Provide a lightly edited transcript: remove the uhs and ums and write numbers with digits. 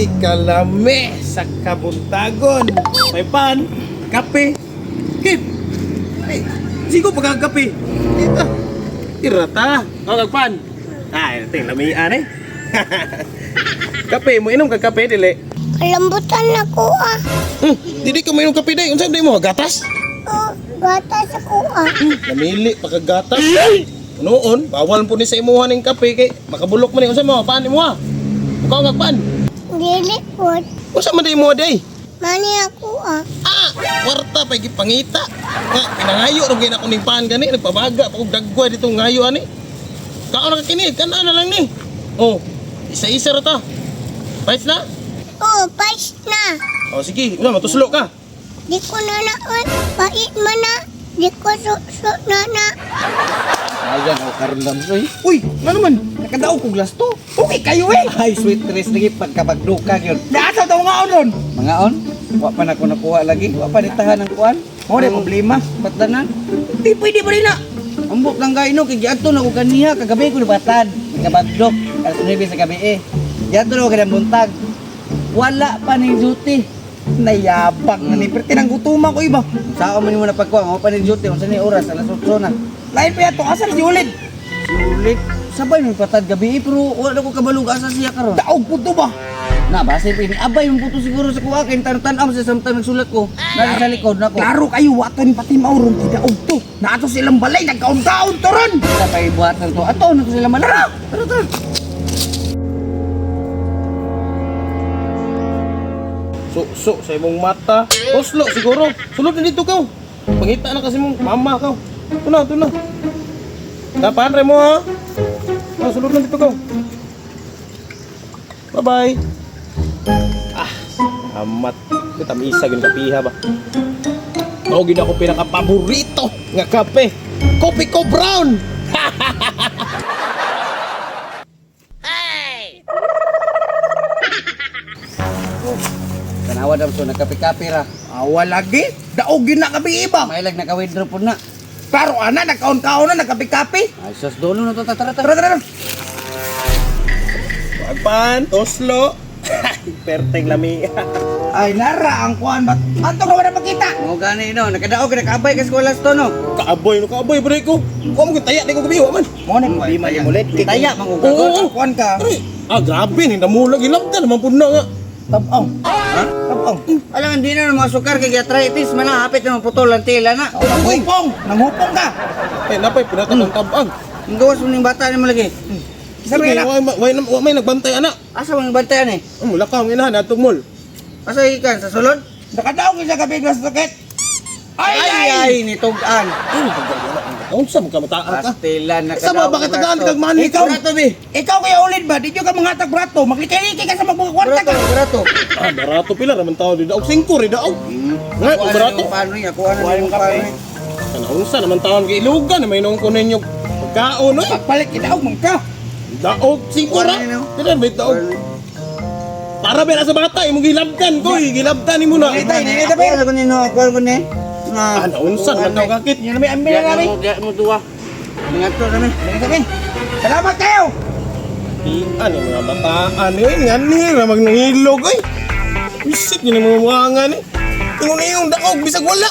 Ay, kalame sa kabuntagon. May pan, kape. Kip. Ay, sigo pagkakape. Ito. Irata. Kagagpan. Ay, ting lamian eh. Kape mo inom kag kape dili. Kalambutan ako ah. Dili ka mainom kape day. Unsa day mo gatas? Oh, gatas ako ah. Namili pa kag gatas. Noon, bawal po ni sa imuha ning kape kay makabulok man ni unsa mo paan mo ha. Ikaw ngagpan. Dili po. Unsa man day mo day? Mani ako ah. Kwarta pa pangita. Nga pinangayo ra gyud ako ning paan gani nagpabaga pa og dagwa dito ngayo ani. Kaon ka kini kana na lang ni. Oh, isa-isa ra ta. Pais na? Oh, pais na. Oh sige, una matuslo ka. Di ko na naon. Pait man na. Di ko suso na na. Ayan, ako karon lang soy. Uy, nga naman, nakadaog kong glass to. Okay kayo eh. Ay, sweet dress lagi pagkabagduka yun. Nasa daw nga ron. Mga on, wa pa na ko nakuha lagi. Wa pa nitahan ng kuan. Mo na problema. Patdanan. Di pwede ba rin na? Ambok lang gaino kay giadto na ko ganiha kagabi ko nabatan. Nagkabagdok alas 9 sa gabi eh. Giadto na ko kanang buntag. Wala pa ning duty. Nayabang na ni pero tinanggutuman ko iba. Sao man mo napagkuha, mo pa ning duty unsa ni oras alas 8 na. Lain pa yato, asa na si Ulid? Sulit. Sabay mo patad gabi pero wala ko kabalog asa siya karon. Daog po to ba? Na base pin abay yung puto siguro sa kuha kay tan-tan sa samtang nagsulat ko. Nasa sa likod nako. Klaro kayo, waton pati mauron, di daog to. Naato silang balay, nagkaon-kaon to ron. Sa pay buhat to. Ato na ko sila malala. Tara tara. So sa imong mata. Oslo siguro. Sulod na dito ka. Pangita na kasi mong mama ka. Ito na. Tapan re mo ha. Sulod na dito ka. Bye-bye. Amat. Kita misa gin kapiha ba. Mao gid ako pinaka-paborito nga kape. Kopi ko brown. Tanawa daw so nagkape-kape ra. Awa lagi. Daog gid na kape iba. Mailag naka-withdraw po na. Klaro ana nagkaon-kaon na nagkape-kape. Ay sus dolo na to tara. Tara. Pagpan, toslo. Perteng lami. Ay nara ang kuan bat. Anto ka wala makita. Mo gani no, nakadaog nakabay ka eskwela to no. Kaaboy bre ko. Kuha mo taya di ko kabiwa man. Mo na di man ulit. Taya man ko Oo. gagon. Kuan ka. Grabe ni namulag ilabdan naman pud na nga. Tabang. Ha? Tabang. Alam hindi na mga sukar kay arthritis man na hapit na putol ang tila na. Nanghupong ka. Napay pinatan ng tabang. Ang gawas mo ning bata ni mo lagi. Sabi na. May nagbantay ana. Asa mo bantayan eh? Mula ka ang inahan atong mall. Asa ikan sa sulod? Nakadaog sa gabi sa sakit. Ay nitugan. Unsa mo ka mataan ka? Pastilan na Sa mga bakit tagaan kag mani Ikaw ikaw? na to bi. Ikaw kaya ulid ba? Di ka manghatag brato. Maglikay-likay ka sa magkakwarta ka. Barato. Barato pila naman tao di daog 5 ri daog. Ngay Ako barato. paano niya? Kuha na yung paano. Kana unsa naman taon kay ilugan may nung kunin yung pagkaon oy. Pagpalit kidaog man ka. Daog 5 ra. Dinan may daog. Para ba na sa bata imong gilabdan koy, gilabdan nimo na. Ako nino, ako ni. Na. Unsa naman daw kakit? Yan may ambil na rin. Diyan mo duwa. Ingato na mi. Salamat kayo. Ano mga bataan yun? Nga nila magnangilog ay. Visit nyo na mga mga nga ni. Tingon na yung daog, bisag wala.